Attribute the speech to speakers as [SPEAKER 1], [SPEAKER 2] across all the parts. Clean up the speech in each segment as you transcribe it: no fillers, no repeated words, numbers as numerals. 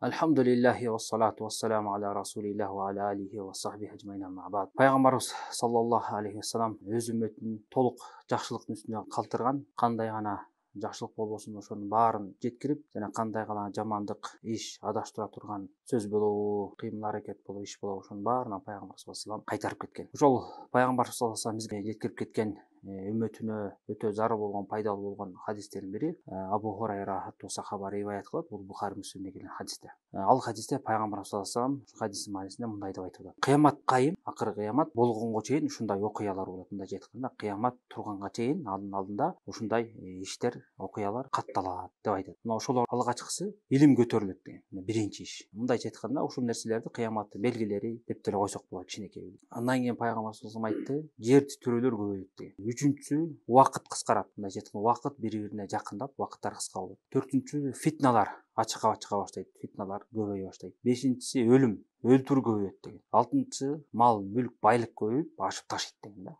[SPEAKER 1] Alhamdulillahi ve salatu ve selamu ala Rasulillah ve ala alihi ve sahbihi ecmaîn amma ba'd. Пайғамбарыбыз саллаллаху алейхи вассалам өз үмметін толық жақсылықтың үстіне қалдырған, қандай ғана жақсылық болбосун ошонун баарын жеткирип, жана кандай гана жамандык иш адаштыра турган сөз болобу, кыймыл аракет болобу, иш болобу, ошонун баарына пайгамбар саллаллаху алейхи вассалам кайтарып кеткен. Ошол пайгамбар саллаллаху алейхи вассалам бизге жеткирип кеткен үммөтүнө өтө зарыл болгон, пайдалуу болгон хадистердин бири Абу Хурайра аттуу сахаба риваят кылат. Бул Бухари Муслимде келген хадисте. Ал хадисте пайгамбар саллаллаху алейхи вассалам хадистин маанисинде мындай деп айтып атат. Кыямат кайым, акыры кыямат болгонго чейин ушундай окуялар болот. Мындай айтканда, кыямат турганга чейин анын алдында ушундай иштер, окуялар катталат деп айтат. Мына ошолор алгачкысы илим көтөрүлөт деген. Биринчи иш. Мындайча айтканда, ушул нерселерди кыяматтын белгилери деп деле койсок болот, кичинекей. Андан кийин пайгамбар саллаллаху алейхи вассалам айтты, жер титирөөлөр көбөйөт деген. Үчүнчүсү, убакыт кыскарат. Мындайча айтканда, убакыт бири-бирине жакындап, убакыттар кыска болот. Төртүнчү, фитналар ачыкка баштайт, фитналар көбөйө баштайт. Бешинчиси, өлүм, өлтүрүү көбөйөт деген. Алтынчысы, мал, мүлк, байлык көбөйүп, ашып ташыйт деген да.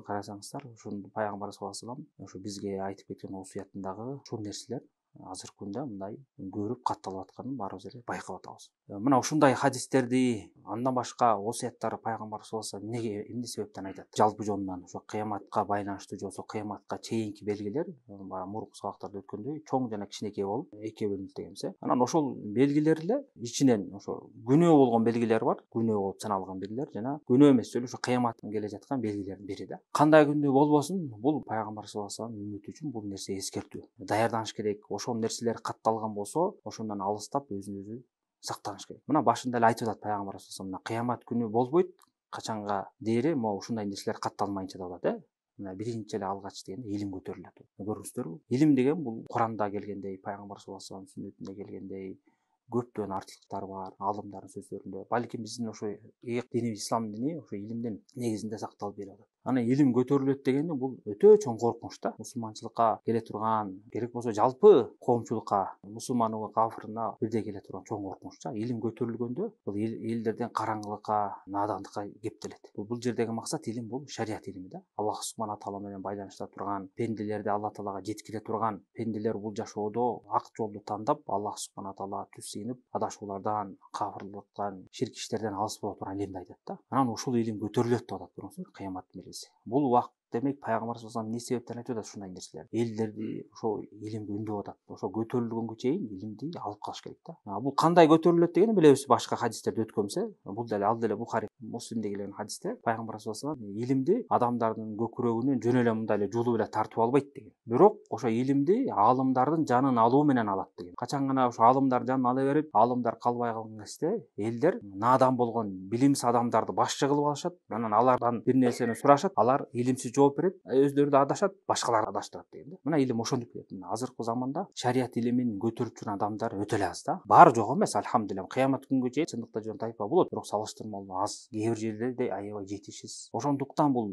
[SPEAKER 1] Карасаңыздар, ушуну пайгамбар саллаллаху алейхи вассалам ушу бизге айтып кеткен осуятындагы ушул нерселер азыркы күндө мындай көрүп катталып атканын баарыбыз эле байкап атабыз. Мына ушундай хадистерди, андан башка осуяттары пайгамбар саллаллаху алейхи вассалам эмне себептен айтат? Жалпы жонунан ошо кыяматка байланыштуу же болбосо кыяматка чейинки белгилер, мурунку сабактарда өткөндөй чоң жана кичинекей болуп экиге бөлүнөт дегенбиз. Анан ошол белгилерде ичинен ошо күнөө болгон белгилер бар, күнөө болуп саналган белгилер жана күнөө эмес эле ошо кыяматтын келе жаткан белгилердин бири да. Кандай күнөө болбосун, бул пайгамбар саллаллаху алейхи вассалам үммөтү үчүн бул нерсе эскертүү. Даярданыш керек. Ошол нерселер катталган болсо, ошондон алыстап өзүн өзү сактаныш керек. Мына башында эле айтып атат пайгамбар саллаллаху алейхи вассалам, кыямат күнү болбойт, качанга дээри могу ушундай нерселер катталмайынча деп атат. Мына биринчи эле алгач дегенде илим көтөрүлөт. Көрдүңүздөрбү? Илим деген бул Куранда келгендей, пайгамбар саллаллаху алейхи вассалам сүннөтүндө келгендей көптөгөн артыктыктар бар, аалымдардын сөздөрүндө. Балким биздин ошо динибиз, ислам дини ошо илимдин негизинде сакталып келип атат. Ана илим көтөрүлөт дегенде бул өтө чоң коркунуч да. Мусулманчылыкка келе турган, керек болсо жалпы коомчулукка, мусулманыбы, кафырына бирдей келе турган чоң коркунуч да. Илим көтөрүлгөндө бул элдерден караңгылыкка, надандыкка кептелет. Бул жердеги максат илим, бул шарият илими да. Аллах субхана таала менен байланышта турган, пенделерди Алла таалага жеткире турган, пенделер бул жашоодо ак жолду тандап, Аллах субхана таала түз сыйынып, адашуулардан, кафырлыктан, ширк иштерден алыс боло турган илимди айтат да. Анан ушул илим көтөрүлөт деп атат, көрдүңүзбү? Кыяматтын белгиси. Бул убакыт демек пайгамбар саллаллаху алейхи вассалам эмне себептен айтып атат ушундай нерселерди? Элдерди ошо илимге үндөп атат. Ошо көтөрүлгөнгө чейин илимди алып калыш керек да. Бул кандай көтөрүлөт дегенди билебиз, башка хадистерде өткөнбүз. Бул деле ал деле Бухари Муслимде келген хадисте пайгамбар саллаллаху алейхи вассалам илимди адамдардын көкүрөгүнөн жөн эле мындай эле жулуп эле тартып албайт деген. Бирок ошо илимди аалымдардын жанын алуу менен алат деген. Качан гана ошо аалымдар жанын ала берип, аалымдар калбай калган кезде элдер надан болгон, билимсиз адамдарды башчы кылып алышат. Анан алардан бир нерсени сурашат, алар илимсиз жооп берет, өздөрү да адашат, башкаларды адаштырат деген да. Мына илим ошентип келет. Азыркы заманда шарият илимин көтөрүп жүргөн адамдар өтө эле аз да. Баары жок эмес, альхамдулилля. Кыямат күнгө чейин чындыкта жүргөн тайпа болот, бирок салыштырмалуу аз. Кээ бир жерлерде аябай жетишсиз. Ошондуктан бул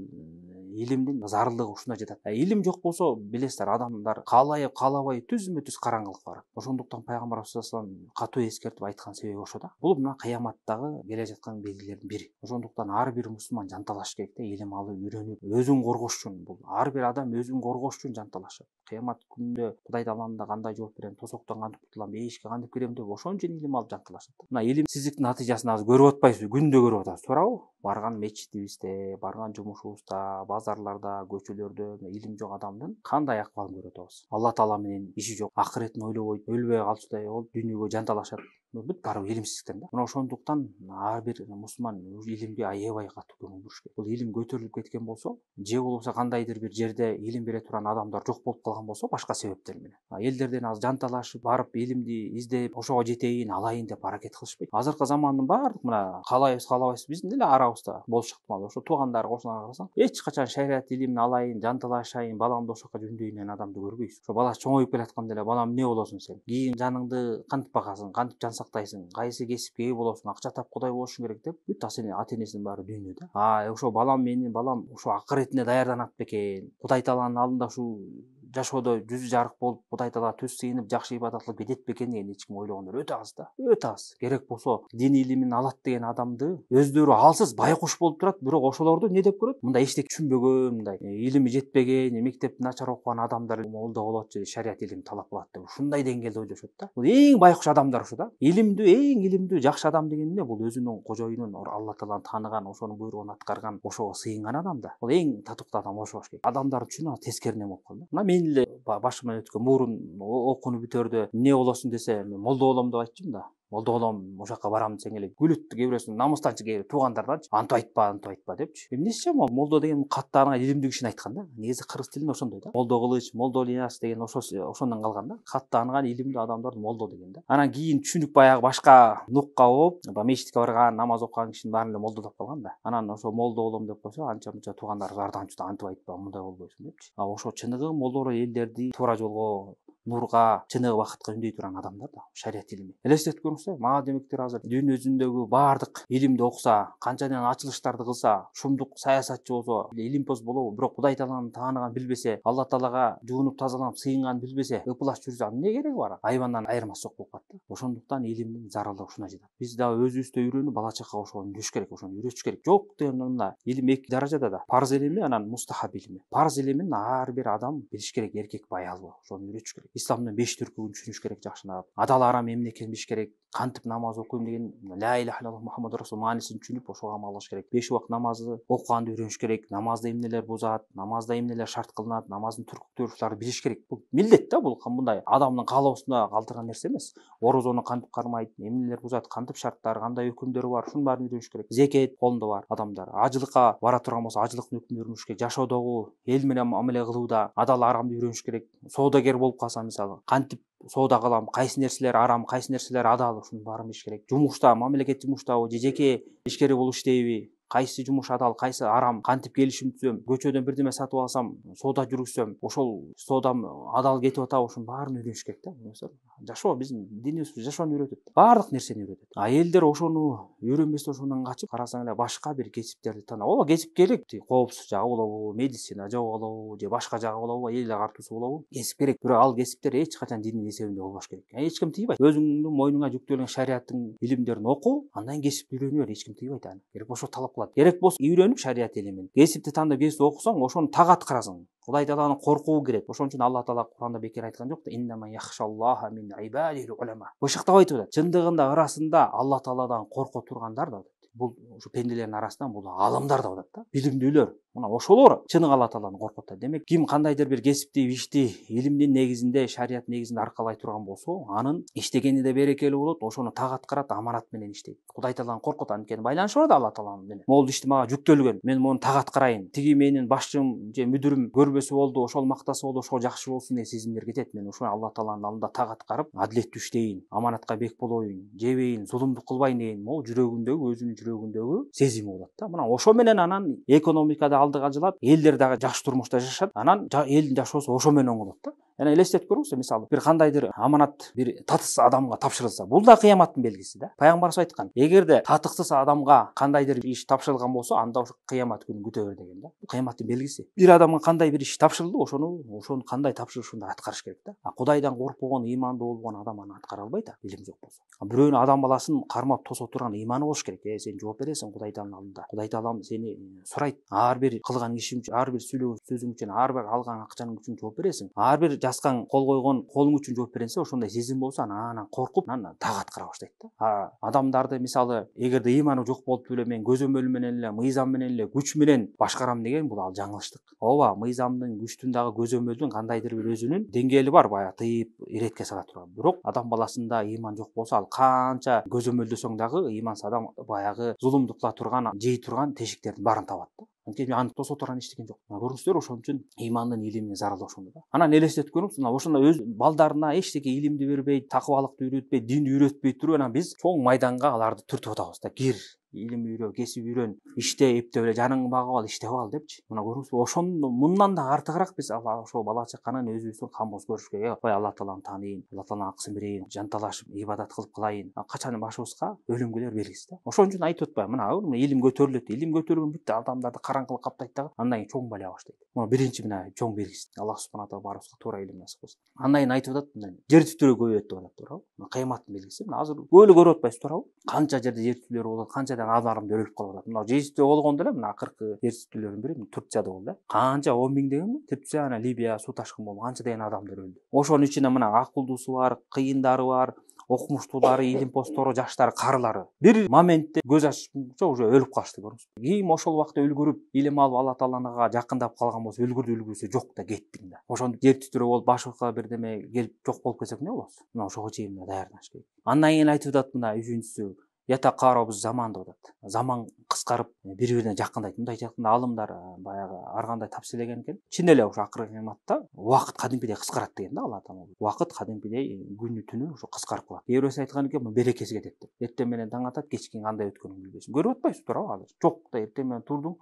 [SPEAKER 1] илимдин зарылдыгы ушуна жатат. Илим жок болсо, билесиздер, адамдар каалабай түзмө-түз караңгылыкка барат. Ошондуктан пайгамбар саллаллаху алейхи вассалам катуу эскертип айткан себеби ошо да. Бул мына кыяматтагы келе жаткан белгилердин бири. Ошондуктан ар бир мусулман жанталаш керек да, илим алып, үйрөнүп, өзүн коргош үчүн. Бул ар бир адам өзүн коргош үчүн жанталашат. Кыямат күнүндө Кудайдын алдында кандай жооп берем, тосоктон кантип кутулам, эшикке кантип кирем деп ошон үчүн илим алып жанталашат. Мына илимсиздиктин натыйжасын азыр көрүп атпайсызбы? Күндө көрүп атабыз, туурабы? Барган мечитибизде, барган жумушубузда, базарларда, көчөлөрдө илим жок адамдын кандай акыбалын көрүп атабыз. Алла таала менен иши жок, акыретин ойлобойт, өлбөй калчудай болуп дүйнөгө жанталашат. Бүт баары илимсиздиктен да. Мына ошондуктан ар бир мусулман илимге аябай катуу көңүл буруш керек. Бул илим көтөрүлүп кеткен болсо, же болбосо кандайдыр бир жерде илим бере турган адамдар жок болуп калган болсо, башка себептер менен. Элдерден азыр жанталашып, барып илимди издеп, ошого жетейин, алайын деп аракет кылышпайт. Азыркы замандын баардык мына каалайбыз биздин эле арабызда болушу ыктымал. Ошо туугандар кошуналарга карасаң, эч качан шарият илимин алайын, жанталашайын, баламды ошол жака жөндөйүн деген адамды көрбөйсүз. Ошо баласы чоңоюп келатканда эле, балам эмне болосуң сен? Кийин жаныңды кантип багасың, кантип жан сактайсың, кайсы кесипке ээ болосуң, акча тап Кудай болушуң керек деп бүт ата энесинин баары дүйнөдө. Ошо балам, менин балам ошо акыретине даярданат бекен, Кудай тааланын алдында ушу жашоодо жүзү жарык болуп Кудай Таалага төз сыйынып жакшы ибадат кылып кетет бекен деген эч ким ойлогондор өтө аз да. Өтө аз. Керек болсо дин илимин алат деген адамды өздөрү алсыз байкуш болуп турат, бирок ошолорду не деп көрөт? Мындай эчтеке түшүнбөгөн, мындай илими жетпеген, мектепти начар окуган адамдар молдо болот же шарият илим талап кылат деп ушундай деңгээлде ойлошот да. Бул эң байкуш адамдар ушу да. Эң илимдүү жакшы адам деген эмне? Бул өзүнүн кожоюнун, Алла Тааланы тааныган, ошонун буйругун аткарган, ошого сыйынган адам да. Бул эң татыктуу адам ошо болуш керек. Адамдардын түшүнүгү тескеринен болуп калды. Мына мен эле башыман өткөн мурун окууну бүтөөрдө эмне болосуң десе, мен молдо болом деп айтчумун да. Молдо болом, ошакка барам десең эле күлөт, кээ бирөөсү намыстанчы, кээ бирөө туугандарданчы антип айтпа депчи. Эмнесичи молдо деген каттааныган илимдүү кишини айткан да. Негизи кыргыз тилинде ошондой да. Молдо кылыч, молдо Ильяс деген ошондон калган да. Каттааныган илимдүү адамдарды молдо деген да. Анан кийин түшүнүк баягы башка нукка болуп, мечитке барган, намаз окуган кишинин баарын эле молдо деп калган да. Анан ошо молдо болом деп койсо, анча мынча туугандар бардыгынча антип айтпа, мындай болбойсуң депчи. Ошо чыныгы молдо элдерди туура жолго, нурга, чыныгы бакытка үндөй турган адамдар да, шарият илими. Элестетип көрүңүздөр, мага демектир азыр дүйнө жүзүндөгү баардык илимди окуса, канчадан ачылыштарды кылса, шумдук саясатчы болсо, илимпоз болобу, бирок Кудай Тааланы тааныган билбесе, Алла Таалага жуунуп тазаланып сыйынган билбесе, ыплаш жүрсө эмне кереги бар? Айбандан айырмасы жок болуп калат да. Ошондуктан илимдин зарылдыгы ушуна жатат. Биз дагы өзүбүздө үйрөнүп, бала чакка ошого үндөш керек, ошону үйрөтүш керек. Жок деген мына илим эки даражада да. Парз илими, анан мустахаб илими. Парз илимин ар бир адам билиш керек, эркек бай албы, ошону үйрөтүш керек. Исламдын 5 түркүн түшүнүш керек жакшынап. Адал арам эмне экенин билиш керек. Кантип намаз окуйм деген ла иляха иллаллах Мухаммад расул маанисин түшүнүп, ошого амал кылыш керек. 5 убакыт намазды окуганды үйрөнүш керек. Намазда эмнелер бузат, намазда эмнелер шарт кылынат, намаздын түркүктөрү ушуларды билиш керек. Бул милдет да, бул мындай адамдын каалоосуна калтырган нерсе эмес. Орозону кантип кармайт, эмнелер бузат, кантип шарттар, кандай өкүмдөрү бар, ушунун баарын үйрөнүш керек. Зекет колунда бар адамдар. Ажылыкка бара турган болсо, ажылыктын өкүмдөрүн үйрөнүш керек. Жашоодогу эл менен мамиле кылууда адал арамды үйрөнүш керек. Соодагер болуп калса, мисалы, кантип соода кылам, кайсы нерселер арам, кайсы нерселер адал, ушунун баарын билиш керек. Жумушта, мамлекет жумуштабы же жеке ишкери болуп иштейби, кайсы жумуш адал, кайсы арам, кантип келишим түзөм, көчөдөн бирдеме сатып алсам, соода жүргүзсөм, ошол соодам адал кетип атабы, ушунун баарын үйрөнүш керек да. Жашоо биздин динибиз жашоону үйрөтөт, баардык нерсени үйрөтөт. А элдер ошону үйрөнбөстөн ошондон качып, карасаң эле башка бир кесиптерди таанап, ооба кесип керек, коопсуз жагы болобу, медицина жагы болобу, же башка жагы болобу, эл агартуусу болобу, кесип керек. Бирок ал кесиптер эч качан диндин эсебинде болбош керек. Эч ким тийбайт. Өзүңдүн мойнуңа жүктөлгөн шариаттын илимдерин оку, андан кесипти үйрөнө бер, эч ким тийбайт аны. Керек болсо талап кылат. Керек болсо үйрөнүп шарият илимин, кесипти тандап кесип окусаң, ошону так аткарасың. Кудай Тааланы коркуу керек. Ошон үчүн Алла Таала Куранда бекер айткан жок да, иннама яхшаллаха мин ибадихи улама. Бышыктап айтып атат. Чындыгында арасында Алла Тааладан корко тургандар да. Бул ушу пенделердин арасынан бул аалымдар да атат да, билимдүүлөр. Мына ошолор чыныгы Алла Тааланы коркот да. Демек, ким кандайдыр бир кесипти, ишти илимдин негизинде, шарият негизинде аркалай турган болсо, анын иштегени да берекелүү болот, ошону так аткарат, аманат менен иштейт. Кудай Тааланы коркот, анткени байланышы бар да Алла Тааланын менен. Могул ишти мага жүктөлгөн, мен муну так аткарайын. Тиги менин башчым же мүдүрүм көрбөсү болду, ошол мактасы болду, ошол жакшы болсун деген сезимдер кетет. Мен ошону Алла Тааланын алдында так аткарып, адилеттүү иштейин, аманатка бек болоюн, жебейин, зулумдук кылбайын деген могул жүрөгүндөгү, өзүнүн жүрөгүндөгү сезими болот да. Мына ошо менен анан экономикада алдыга жылат, элдер дагы жакшы турмушта жашашат, анан элдин жашоосу ошо менен оңолот да. Жана элестетип көрүңүздөр, мисалы, бир кандайдыр аманат бир татыксыз адамга тапшырылса, бул да кыяматтын белгиси да. Пайгамбарыбыз айткан, эгерде татыксыз адамга кандайдыр иш тапшырылган болсо, анда ошо кыямат күнүн күтө бер деген да. Бул кыяматтын белгиси. Бир адамга кандай бир иш тапшырылды, ошону кандай тапшырышында аткарыш керек да. Кудайдан коркпогон, ыймандуу болбогон адам аны аткара албайт, илим жок болсо. Бирөөнүн адам баласын кармап тосо турган ыйманы болуш керек. Сен жооп бересиң Кудай Тааланын алдында. Кудай Таалам сени сурайт. Ар бир кылган ишиң үчүн, ар бир сүйлөгөн сөзүң үчүн, ар бир алган акчаң үчүн жооп бересиң. Ар бир жазган, кол койгон колуң үчүн жооп беренсе, ошондой сезим болсо, анан коркуп, анан так аткара баштайт да. Адамдарды, мисалы, эгерде ыйманы жок болуп эле мен көзөмөл менен эле, мыйзам менен эле, күч менен башкарам деген, бул ал жаңылыштык. Ооба, мыйзамдын, күчтүн дагы көзөмөлдүн кандайдыр бир өзүнүн деңгээли бар, баягы тыйып, иретке сала турган. Бирок адам баласында ыйман жок болсо, ал канча көзөмөлдөсөң дагы ыймансыз адам баягы зулумду кыла турган, жей турган тешиктердин баарын табат да. Анткени аны тосо турган эчтеке жок. Көрүңүздөр, ошон үчүн ыймандын илиминин зарылы ошондо да. Анан элестетип көрүңүз, мына ошондо өз балдарына эчтеке илимди бербей, такыбалыкты үйрөтпөй, динди үйрөтпөй туруп, анан биз чоң майданга аларды түртүп атабыз да. Кир, илим үйрө, кесип үйрөн, иште эптеп эле жаныңды багып ал, иштеп ал депчи. Мына көрүңүзбү, ошондо мындан да артыгыраак биз ошол бала чаканын өзүбүздүн камыбыз көрүшкө, ой Алла тааланы тааныйын, Алла таалага аксын берейин, жанталашып ибадат кылып кылайын. Качан башыбызга өлүм келер белгисиз да. Ошон үчүн айтып атпайбы, мына илим көтөрүлөт. Илим көтөргөн бүт адамдарды караңгылык каптайт дагы, андан кийин чоң бала баштайт. Мына биринчи мына чоң белгиси. Аллах субхана таала баарыбызга туура илим насып кылсын. Андан кийин айтып атат, мына жер титирөө көбөйөт деп атат, туурабы? Мына кыяматтын белгиси. Мына азыр көбөлө көрүп атпайсыз, туурабы? Канча жерде жер титирөөлөр болуп атат, канчадан адамдар өлүп калып атат. Мына жер титирөө болгондо эле мына акыркы жер титирөөлөрдүн бири Турцияда болду да. Канча 10 миң дегенби? Турция, ана Либия суу ташкын болуп, канча деген адамдар өлдү. Ошонун ичинде мына акылдуусу бар, кыйындары бар, окумуштуулары, илимпоздору, жаштары, карылары бир моментте көз ачканча уже өлүп калышты, көрүңүзбү? Ким ошол убакта үлгүрүп, илим алып Алла таалага жакындап калган болсо, үлгүрсө жок да кеттиң да. Ошондо жер титирөө болуп, башыбызга бирдеме келип жок болуп кетсек эмне болобуз? Мына ошого чейин даярданыш керек. Андан кийин айтып атат, мына үчүнчүсү ятакаробуз заман деп атат. Заман кыскарып, бири-бирине жакындайт. Мындайча айтканда алымдар баягы ар кандай тапсирлеген экен. Чын эле ошо акыркы кыяматта убакыт кадимкидей кыскарат деген да Алла таала. Убакыт кадимкидей күнү түнү ошо кыскарып калат. Кээ бирөөсү айткан экен, берекеси кетет деп. Эртең менен таң атат, кечкин кандай өткөнүн билбейсиң. Көрүп атпайсызбы, туурабы азыр? Жок да, эртең менен турдуң,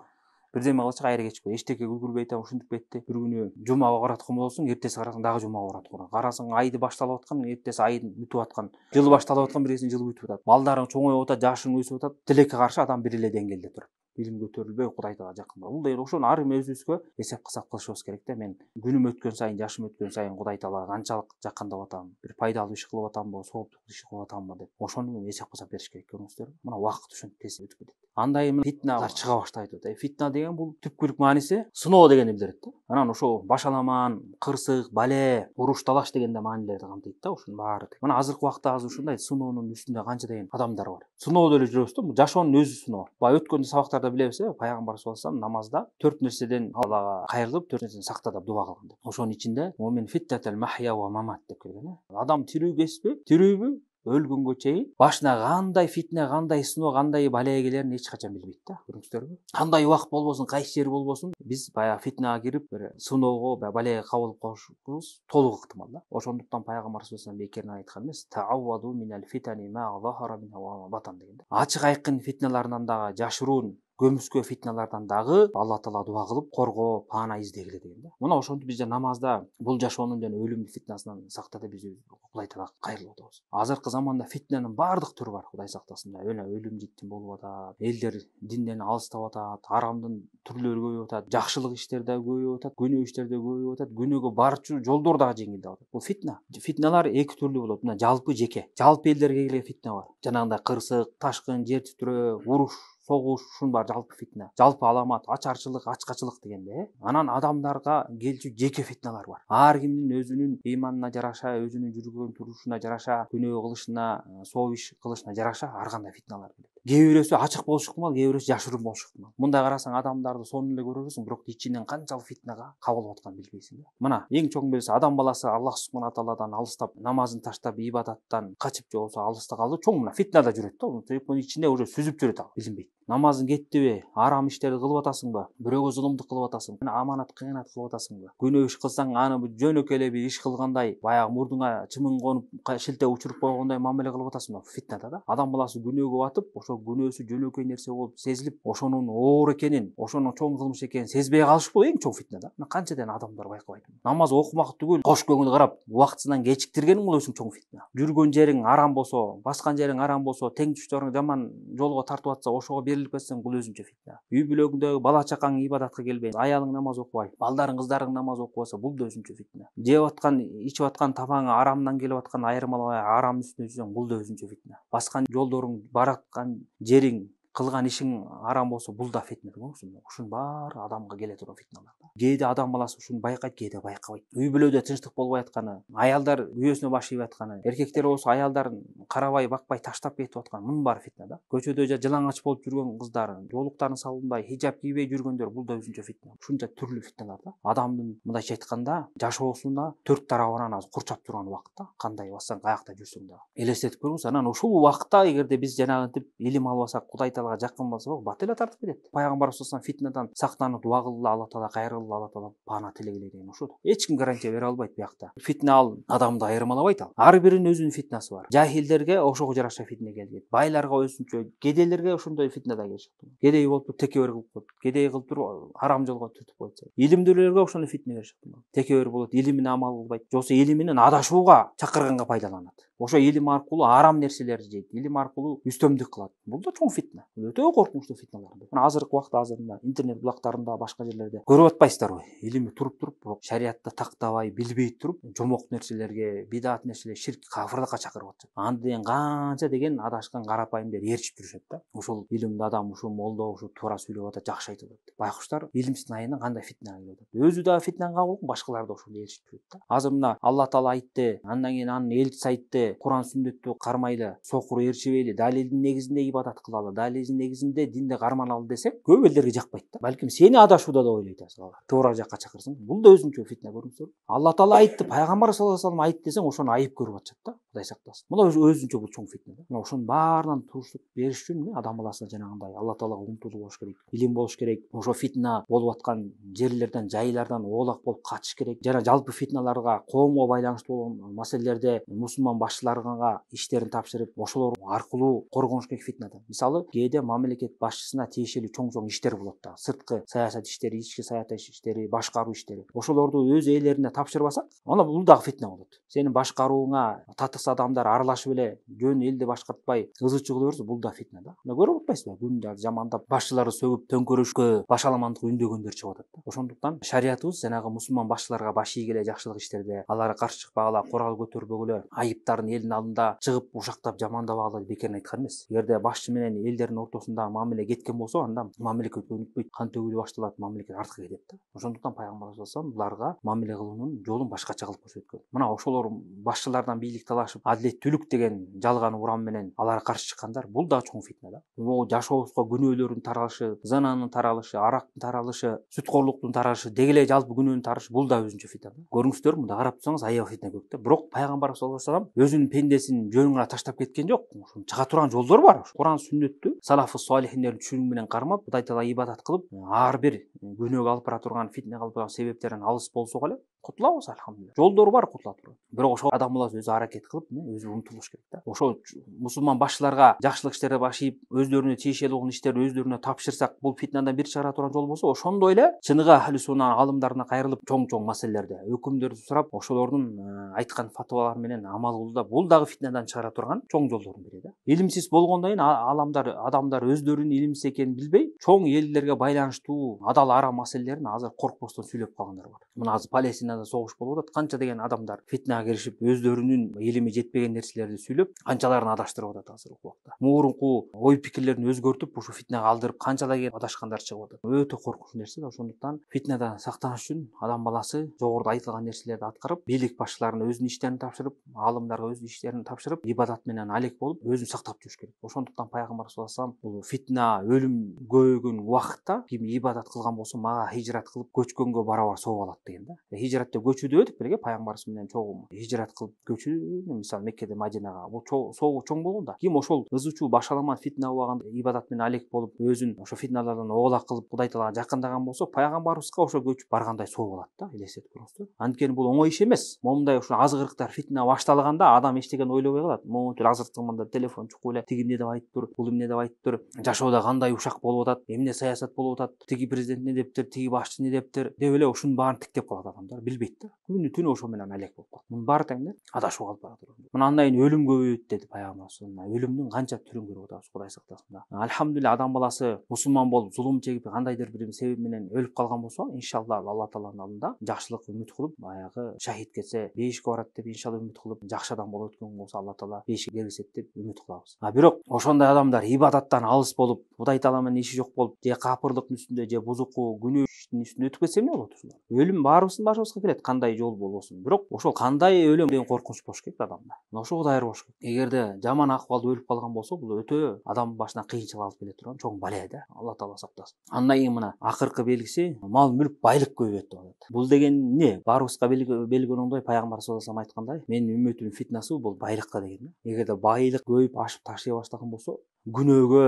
[SPEAKER 1] бирдеме кылчу кайра кечип калды. Эчтеке үлгүрбөй атам, ушинтип кетти. Бир күнү жумага бараткан болосуң, эртеси карасаң дагы жумага бараткан. Карасаң айды башталып аткан, эртеси айдын бүтүп аткан. Жылы башталып аткан, биресин жылы бүтүп атат. Балдарың чоңоюп атат, жашың өсүп атат. Тилекке каршы адам бир эле деңгээлде турат. Илим көтөрүлбөй, Кудай таала жакын. Бул деген ошону ар ким өзүбүзгө эсеп кысап кылышыбыз керек да. Мен күнүм өткөн сайын, жашым өткөн сайын Кудай таалага канчалык жакындап атам, бир пайдалуу иш кылып атамбы, сооптук иш кылып атамбы деп. Ошону эсеп кысап бериш керек, көрүңүздөрбү? Мына убакыт ушинтип тез өтүп кетет. Андай эми фитналар чыга баштайт деп. Фитна деген бул түпкүлүк мааниси сыноо дегенди билдирет да. Анан ошол башаламан, кырсык, бале, уруш, талаш деген да маанилерди камтыйт да, ушунун баары. Мына азыркы убакта азыр ушундай сыноонун үстүндө канча деген адамдар бар. Сыноодо эле жүрөбүз да, жашоонун өзү сыноо. Баягы өткөн сабактарда билебиз, пайгамбар саллаллаху алейхи вассалам намазда 4 нерседен Аллага кайрылып, 4 нерседен сакта деп дуба кылган деп. Ошонун ичинде мумен фиттатал махья ва мамат деп келген. Адам тирүү кесипи, тирүүбү, өлгөнгө чейин башына кандай фитне, кандай сыноо, кандай бале келерин эч качан билбейт да. Көрүңүздөрбү? Кандай убакыт болбосун, кайсы жер болбосун, биз баягы фитнага кирип, бир сыноого, балеге кабылып калышыбыз толук ыктымал да. Ошондуктан пайгамбар саллаллаху алейхи вассалам бекеринен айткан эмес, таавваду минал фитани ма захара минха ва батан деген. Ачык айкын фитналардан дагы, жашыруун көмүскө фитналардан дагы Алла таала дуа кылып коргоо, паана издегиле деген да. Мына ошентип биз намазда бул жашоонун жана өлүмдүн фитнасынан сакта деп биз Кудай таалага кайрылып атабыз. Азыркы заманда фитненин баардык түрү бар, Кудай сактасын. Өлүм життин болуп атат, элдер динден алыстап атат, арамдын түрлөрү көбөйүп атат, жакшылык иштер да көбөйүп атат, күнөө иштер да көбөйүп атат, күнөөгө барчу жолдор дагы жеңилдеп атат. Бул фитна. Фитналар эки түрлүү болот. Мына жалпы жеке, жалпы элдерге келген фитна бар. Жанагындай кырсык, ташкын, жер титирөө, уруш, согуш, ушун баары жалпы фитна. Жалпы аламат, ачарчылык, ачкачылык дегенде, анан адамдарга келчү жеке фитналар бар. Ар кимдин өзүнүн ыйманына жараша, өзүнүн жүргөн турушуна жараша, күнөө кылышына, соо иш кылышына жараша ар кандай фитналар келет. Кээ бирөөсү ачык болушу ыктымал, кээ бирөөсү жашыруун болушу ыктымал. Мындай карасаң адамдарды сонун эле көрөрсүң, бирок ичинен канчалык фитнага кабылып атканын билбейсиң да. Мына эң чоң белгиси, адам баласы Аллах субхана тааладан алыстап, намазын таштап, ибадаттан качып же болбосо алыста калды, чоң мына фитнада жүрөт да. Мунун ичинде уже сүзүп жүрөт ал, билинбейт. Намазың кеттиби? Арам иштерди кылып атасыңбы? Бирөөгө зулумдук кылып атасыңбы? Аманат кыянат кылып атасыңбы? Күнөө иш кылсаң, аны жөнөкөй эле бир иш кылгандай, баягы мурдуңа чымың конуп, шилте учуруп койгондой мамиле кылып атасыңбы? Фитнада да. Адам баласы күнөөгө батып, ошол күнөөсү жөнөкөй нерсе болуп сезилип, ошонун оор экенин, ошонун чоң кылмыш экенин сезбей калыш бул эң чоң фитна да. Канча деген адамдар байкабайт. Намаз окумак түгүл, кош көңүл карап, убактысынан кечиктиргениң бул өзүң чоң фитна. Жүргөн жериң арам болсо, баскан жериң арам болсо, тең туштарың жаман жолго тартып атса, ошого берилип кетсең, бул өзүнчө фитна. Үй бүлөгүңдөгү бала чакаң ибадатка келбей, аялың намаз окубай, балдарың, кыздарың намаз окубаса, бул да өзүнчө фитна. Жеп аткан, ичип аткан табаңы арамдан келип аткан айырмалабай арам үстүнө жүрсөң, бул да өзүнчө фитна. Баскан жолдоруң, бараткан жериң, кылган ишиң арам болсо, бул да фитна. Ушунун баары адамга келе турган фитналар. Кээде адам баласы ушуну байкайт, кээде байкабайт. Үй бүлөдө тынчтык болбой атканы, аялдар күйөөсүнө баш ийип атканы, эркектер болсо аялдарын карабай, бакпай таштап кетип атканы, мунун баары фитна да. Көчөдө жалаңач болуп жүргөн кыздар, жоолуктарын салынбай, хижап кийбей жүргөндөр, бул да өзүнчө фитна. Ушунча түрлүү фитналар да. Адамдын мындайча айтканда, жашоосуна төрт тарабынан азыр курчап турган убакытта, кандай бассаң, каякта жүрсөң да элестетип көрүңүз. Анан ушул убакытта эгерде биз жанагынтип илим албасак, Кудай Талаага жакын болсо бат эле тартып кетет. Пайгамбарыбыз саллаллаху алейхи вассалам фитнадан сактанып дуа кылгыла, Алла Таала кайыр кылгыла, Алла Таала баана тилегиле деген ошо. Эч ким гарантия бере албайт биякта. Фитна ал адамды айырмалабайт ал. Ар биринин өзүнүн фитнасы бар. Жахилдерге ошого жараша фитне келет. Байларга өзүнчө, кедейлерге ошондой фитна да келишет. Кедей болуп текебер кылып коет. Кедей кылып туруп харам жолго түртүп коет. Илимдүүлөргө ошону фитне беришет. Текебер болот, илимине амал кылбайт. Жосо илиминен адашууга чакырганга пайдаланат. Ошо илим аркылуу арам нерселерди жейт. Илим аркылуу үстөмдүк кылат. Бул да чоң фитна. Өтө коркунучтуу фитналар. Мына азыркы убакта азырында интернет булактарында башка жерлерде көрүп атпайсыздарбы? Илими туруп бирок шариатты тактабай, билбей туруп жомок нерселерге, бидат нерселерге, ширк, кафырлыкка чакырып атышат. Анден канча деген адашкан карапайымдар ээрчип жүрүшөт да. Ошол илимдүү адам, ушул молдо, ушул туура сүйлөп атат, жакшы айтып атат. Байкуштар илимсиз айынан кандай фитнага келип атат. Өзү да фитнага кабыл, башкалар да ошол ээрчип жүрөт да. Азыр мына Алла Таала айтты, андан кийин анын элчиси айтты, Куран сүннөттү кармайлы, сокур ээрчибейли, далилдин негизинде ибадат кылалы, далилдин негизинде динди карманалы десек, көп элдерге жакпайт да. Балким сени адашууда да ойлойт азыр алар. Туура жакка чакырсың. Бул да өзүнчө фитна, көрүңүздөр. Алла Таала айтты, пайгамбар саллаллаху алейхи вассалам айтты десең, ошону айып көрүп атышат да. Кудай сактасын. Мына өзүнчө бул чоң фитна да. Мына ошонун баарынан туруштук бериш үчүн адам баласына жанагындай Алла Таалага умтулуу болуш керек. Илим болуш керек. Ошо фитна болуп аткан жерлерден, жайлардан оолак болуп качыш керек. Жана жалпы фитналарга, коомго байланыштуу болгон маселелерде мусулман башчыларга иштерин тапшырып, ошолор аркылуу коргонуш керек фитнадан. Мисалы, кээде мамлекет башчысына тиешелүү чоң иштер болот да. Сырткы саясат иштери, ички саясат иштери, башкаруу иштери. Ошолорду өз ээлерине тапшырбасак, ана бул дагы фитна болот. Сенин башкарууңа татыксыз адамдар аралашып эле жөн элди башкартпай ызы чыгыла берсе, бул да фитна да. Мына көрүп атпайсызбы? Күндө жамандап башчыларды сөгүп төңкөрүшкө, башаламандыкка үндөгөндөр чыгып атат да. Ошондуктан шариятыбыз жанагы мусулман башчыларга баш ийгиле жакшылык иштерде, аларга каршы чыкпагыла, корал көтөрбөгүлө, айыптарын элдин алдында чыгып ушактап жамандабагыла бекерин айткан эмес. Эгерде башчы менен элдердин ортосунда мамиле кеткен болсо, анда мамлекет өнүкпөйт, кан төгүлүү башталат, мамлекет артка кетет да. Ошондуктан пайгамбар саллаллаху алейхи вассалам буларга мамиле кылуунун жолун башкача кылып көрсөткөн. Мына ошолор башчылардан бийлик талашып, адилеттүүлүк деген жалган уран менен аларга каршы чыккандар, бул да чоң фитна да. Могу жашообузга күнөөлөрдүн таралышы, зынанын таралышы, арактын таралышы, сүткорлуктун таралышы, деги эле жалпы күнөөнүн таралышы, бул да өзүнчө фитна да. Көрүңүздөр, мында карап турсаңыз, аябай фитна көп да. Бирок пайгамбар саллаллаху алейхи вассалам өзүнүн пендесин жөн гана таштап кеткен жок. Ошону чыга турган жолдор бар. Куран сүннөттү салафы солихиндердин түшүнүгү менен кармап, Кудай Таала ибадат кылып, ар бир күнөөгө алып бара турган, фитнеге алып бара турган себептерден алыс болсок эле кутулабыз, алхамдулилlah. Жолдору бар кутула турган. Бирок ошо адам баласы өзү аракет кылып, өзү умтулуш керек да. Ошо мусулман башчыларга жакшылык иштерде баш ийип, өздөрүнө тиешелүү болгон иштерди өздөрүнө тапшырсак, бул фитнадан бир чыгара турган жол болсо, ошондой эле чыныгы ахли сунна алымдарына кайрылып, чоң маселелерде өкүмдөрдү сурап, ошолордун айткан фатвалары менен амал кылууда, бул дагы фитнадан чыгара турган чоң жолдордун бири да. Илимсиз болгондон кийин адамдар өздөрүнүн илимсиз экенин билбей, чоң элдерге байланыштуу адал арам маселелерин азыр коркпостон сүйлөп калгандар бар. Мына азыр Палестинада согуш болуп атат, канча деген адамдар фитнага киришип, өздөрүнүн илими жетпеген нерселерди сүйлөп, канчаларын адаштырып атат азыркы убакта. Мурунку ой пикирлерин өзгөртүп, ушу фитнага алдырып, канчалаган адашкандар чыгып атат. Өтө коркунучтуу нерсе да. Ошондуктан фитнадан сактаныш үчүн адам баласы жогоруда айтылган нерселерди аткарып, бийлик башчыларына өзүнүн иштерин тапшырып, аалымдарга өзүнүн иштерин тапшырып, ибадат менен алек болуп, өзүн сактап жүрүш керек. Ошондуктан пайгамбар саллаллаху алейхи вассалам бул фитна, өлүм көбөйгөн убакытта ким ибадат кылган болсо, мага хижрат кылып көчкөнгө барабар сооп алат деген да. Хижрат деп көчүү деп этип беле, пайгамбарыбыз менен чогуу хижрат кылып көчүү, мисалы Меккеден Мадинага, бул соогу чоң болгон да. Ким ошол ызы чуу башаламан фитна убагында ибадат менен алек болуп, өзүн ошо фитналардан оолак кылып, Кудай Таалага жакындаган болсо, пайгамбарыбызга ошо көчүп баргандай сооп алат да. Элестетип көрүңүздөр. Анткени бул оңой иш эмес. Момундай ушул азгырыктар фитна башталганда адам эчтекени ойлобой калат. Момунтип азыркы заманда телефон чукуп эле, тиги эмне деп айтыптыр, бул эмне деп айтыптыр, жашоодо кандай ушак болуп атат, эмне саясат болуп атат, тиги президент эмне дептир, тиги башчы эмне дептир деп эле ушунун баарын тиктеп калат адамдар, билбейт да. Күнү түнү ошо менен алек болуп калат. Мунун баары тең адашууга алып барат. Мына андан кийин өлүм көбөйөт деди пайгамбарыбыз. Өлүмдүн канча түрүн көрүп атабыз, Кудай сактасын да. Алхамдулилlah, адам баласы мусулман болуп, зулум чегип, кандайдыр бир себеп менен өлүп калган болсо, иншалла Алла Тааланын алдында жакшылык үмүт кылып, баягы шахид кетсе бейишке барат деп иншалла үмүт кылып, жакшы адам болуп өткөн болсо Алла Таала бейишке киргизет деп үмүт кылабыз. Бирок ошондой адамдар ибадаттан алыс болуп, Кудай Таала менен иши жок болуп, же капырлыктын үстүндө, же бузуку күнөө иштин үстүндө өтүп кетсе эмне болот ушулар? Өлүм баарыбыздын башыбызга келет, кандай жол болбосун. Бирок ошол кандай өлүм деген коркунуч болуш керек адамда. Ошого даяр болуш керек. Эгерде жаман акыбалда өлүп калган болсо, бул өтө адам башына кыйынчылык алып келе турган чоң бале да. Алла Таала сактасын. Андан кийин мына акыркы белгиси мал мүлк, байлык көбөйөт деп атат. Бул деген эмне? Баарыбызга белгилөнгөндөй, пайгамбар саллаллаху алейхи вассалам айткандай, менин үммөтүмдүн фитнасы бул байлыкта деген да. Эгерде байлык көбөйүп ашып ташый баштаган болсо, күнөөгө,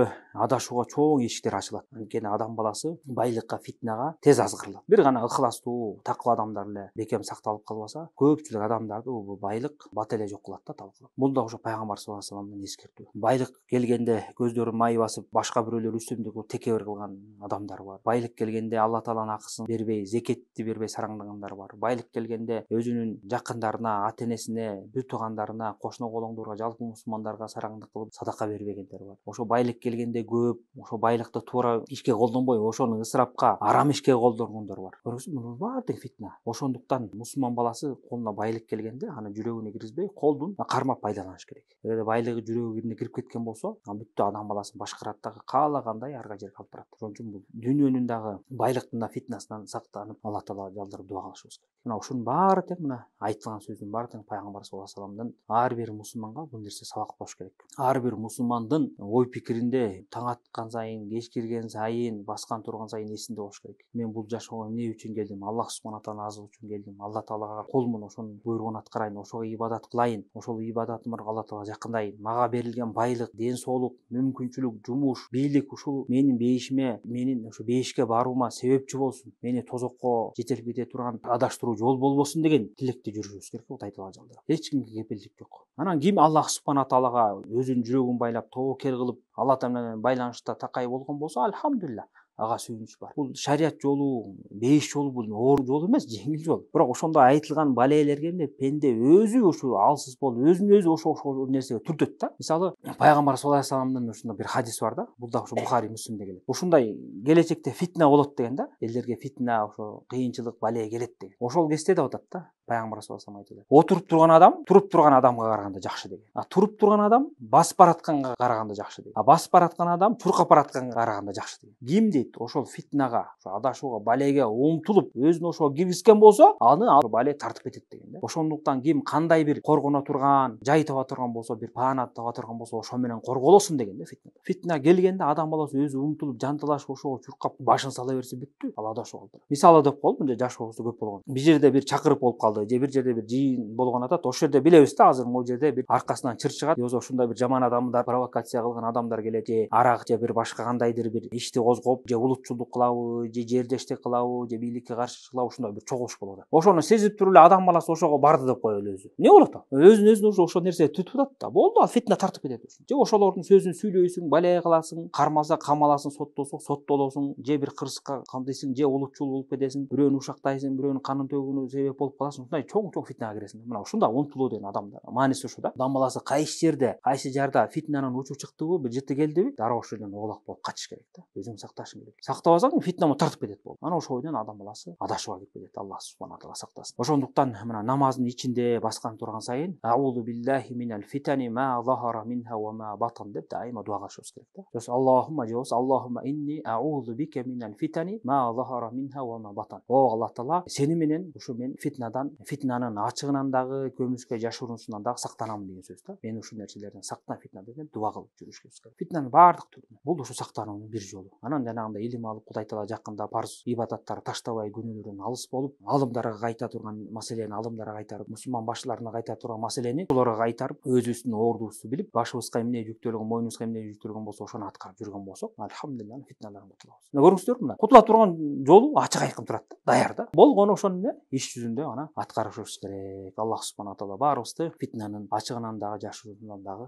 [SPEAKER 1] адашууга чоң эшиктер ачылат. Анткени адам баласы байлыкка, фитнага тез азгырылат. Бир гана ыхластуу, такыва адамдар эле бекем сакталып калбаса, көпчүлүк адамдарды бул байлык бат эле жок кылат да талкалап. Бул да ошо пайгамбар саллаллаху алейхи вассаламдын эскертүү. Байлык келгенде көздөрүн май басып, башка бирөөлөр үстүмдүк текебир кылган адамдар бар. Байлык келгенде Алла тааланын акысын бербей, зекетти бербей сараңдагандар бар. Байлык келгенде өзүнүн жакындарына, ата-энесине, бүт туугандарына, кошуна колоңдорго, жалпы мусулмандарга сараңдык кылып садака бербегендер бар. Ошо байлык келгенде көп, ошо байлыкты туура ишке колдонбой, ошону ысырапка, арам ишке колдонгондор бар. Көрөсүң, мунун баары тең фитна. Ошондуктан мусулман баласы колуна байлык келгенде аны жүрөгүнө киргизбей, колдун кармап пайдаланыш керек. Эгерде байлыгы жүрөгүнө кирип кеткен болсо, бүттү адам баласын башкарат дагы, каалагандай арга жерге алып барат. Ошон үчүн бул дүйнөнүн дагы байлыктын да фитнасынан сактанып, Алла таала жалдырып дуа кылышыбыз керек. Мына ушунун баары тең мына айтылган сөздүн баары тең пайгамбар саллаллаху алейхи вассаламдын ар бир мусулманга бул нерсе сабак болуш керек. Ар бир мусулмандын ой пикиринде таң аткан сайын, кеч кирген сайын, баскан турган сайын эсинде болуш керек. Мен бул жашоого эмне үчүн келдим? Аллах субхана тааланын азыгы үчүн келдим. Алла таалага колмун, ошонун буйругун аткарайын, ошого ибадат кылайын, ошол ибадатым аркылуу Алла таалага жакындайын. Мага берилген байлык, ден соолук, мүмкүнчүлүк, жумуш, бийлик ушул менин бейишиме, менин ошо бейишке баруума себепчи болсун. Мени тозокко жетелеп кете турган адаштыруу жол болбосун деген тилекте жүрүшүбүз керек. Кудай таала жалдырып. Эч кимге кепилдик жок. Анан ким Аллах субхана таалага өзүнүн жүрөгүн байлап, тобокел кылып, Алла таала менен байланышта такай болгон болсо, альхамдулилlah. Ага сүйүнүч бар. Бул шарият жолу, бейиш жолу бул оор жол эмес, жеңил жол. Бирок ошондо айтылган балээлерге эмне пенде өзү ушу алсыз болуп, өзүн өзү ошол нерсеге түртөт да. Мисалы, пайгамбар саллаллаху алейхи вассаламдын ушундай бир хадис бар да. Бул да ошо Бухари, Муслимде келет. Ушундай келечекте фитна болот деген да. Элдерге фитна, ошо кыйынчылык, бале келет деген. Ошол кезде деп атат да. Пайгамбар саллаллаху алейхи вассалам айтты. Отуруп турган адам туруп турган адамга караганда жакшы деген. Туруп турган адам басып баратканга караганда жакшы деген. Басып бараткан адам чуркап баратканга караганда жакшы деген. Ким дейт ошол фитнага, ошо адашууга, балеге умтулуп, өзүн ошого киргизген болсо, аны ал бале тартып кетет деген да. Ошондуктан ким кандай бир коргоно турган, жай таба турган болсо, бир паана таба турган болсо, ошо менен корголосун деген да фитна. Фитна келгенде адам баласы өзү умтулуп, жанталашып ошого чуркап башын сала берсе бүттү, ал адашууга калтырат. Мисалы деп коелу, мындай жашообузда көп болгон. Бир жерде бир чакырып болуп калды, же бир жерде бир жыйын болгон атат. Ошол жерде билебиз да, азыр могул жерде бир аркасынан чыр чыгат, же болбосо ушундай бир жаман адамдар, провокация кылган адамдар келет, же арак, же бир башка кандайдыр бир ишти козгоп, же улутчулдук кылабы, же жердештик кылабы, же бийликке каршы чыгылабы, ушундай бир чогулуш болуп атат. Ошону сезип туруп эле адам баласы ошого барды деп коелу өзү. Эмне болот ал? Өзүн ошо нерсе түтүп атат да. Болду, ал фитна тартып кетет. Же ошолордун сөзүн сүйлөйсүң, бале кыласың, кармалса камаласың, соттолосуң, же бир кырсыкка кандыйсың, же улутчул болуп кетесиң, бирөөнү ушактайсың, бирөөнүн канын төгүүнү себеп болуп каласың. Ушундай чоң фитнага киресиң. Мына ушунда умтулуу деген адамдар мааниси ушу да. Адам баласы кайсы жерде, кайсы жарда фитнанын учу чыктыбы, бир жыты келдиби, дароо ошол жерден оолак болуп качыш керек да. Өзүң сакташың керек. Сактабасаң фитна тартып кетет болду. Ана ошол бойдон адам баласы адашууга кирип кетет. Аллах субхана таала сактасын. Ошондуктан мына намаздын ичинде баскан турган сайын аузу биллахи минал фитани ма захара минха ва ма батан деп дайыма дуа кылышыбыз керек да. Жос Аллахумма, жос Аллахумма инни аузу бика минал фитани ма захара минха ва ма батан. О Аллах таала, сени менен ушу мен фитнадан, фитнанын ачыгынан дагы, көмүскө жашыруусунан дагы сактанам деген сөз да. Мен ушул нерселерден сактан фитнадан деп дуа кылып жүрүшүбүз керек. Фитнанын баардык түрүнөн. Бул ушу сактануунун бир жолу. Анан жанагындай илим алып, Кудай таала жакында парз ибадаттарды таштабай, күнөөлөрдөн алыс болуп, алымдарга кайта турган маселени алымдарга кайтарып, мусулман баштарына кайта турган маселени олорго кайтарып, өзүбүздүн ордубузду билип, башыбызга эмне жүктөлгөн, мойнубузга эмне жүктөлгөн болсо, ошону аткарып жүргөн болсок, альхамдулилlah, фитналардан кутулабыз. Мына көрүңүздөр, мына кутула турган жолу ачык айкын турат да, даяр да. Болгону ошону иш жүзүндө ана аткарышыбыз керек. Аллах субхана таала баарыбызды фитнанын ачыгынан дагы, жашыруусунан дагы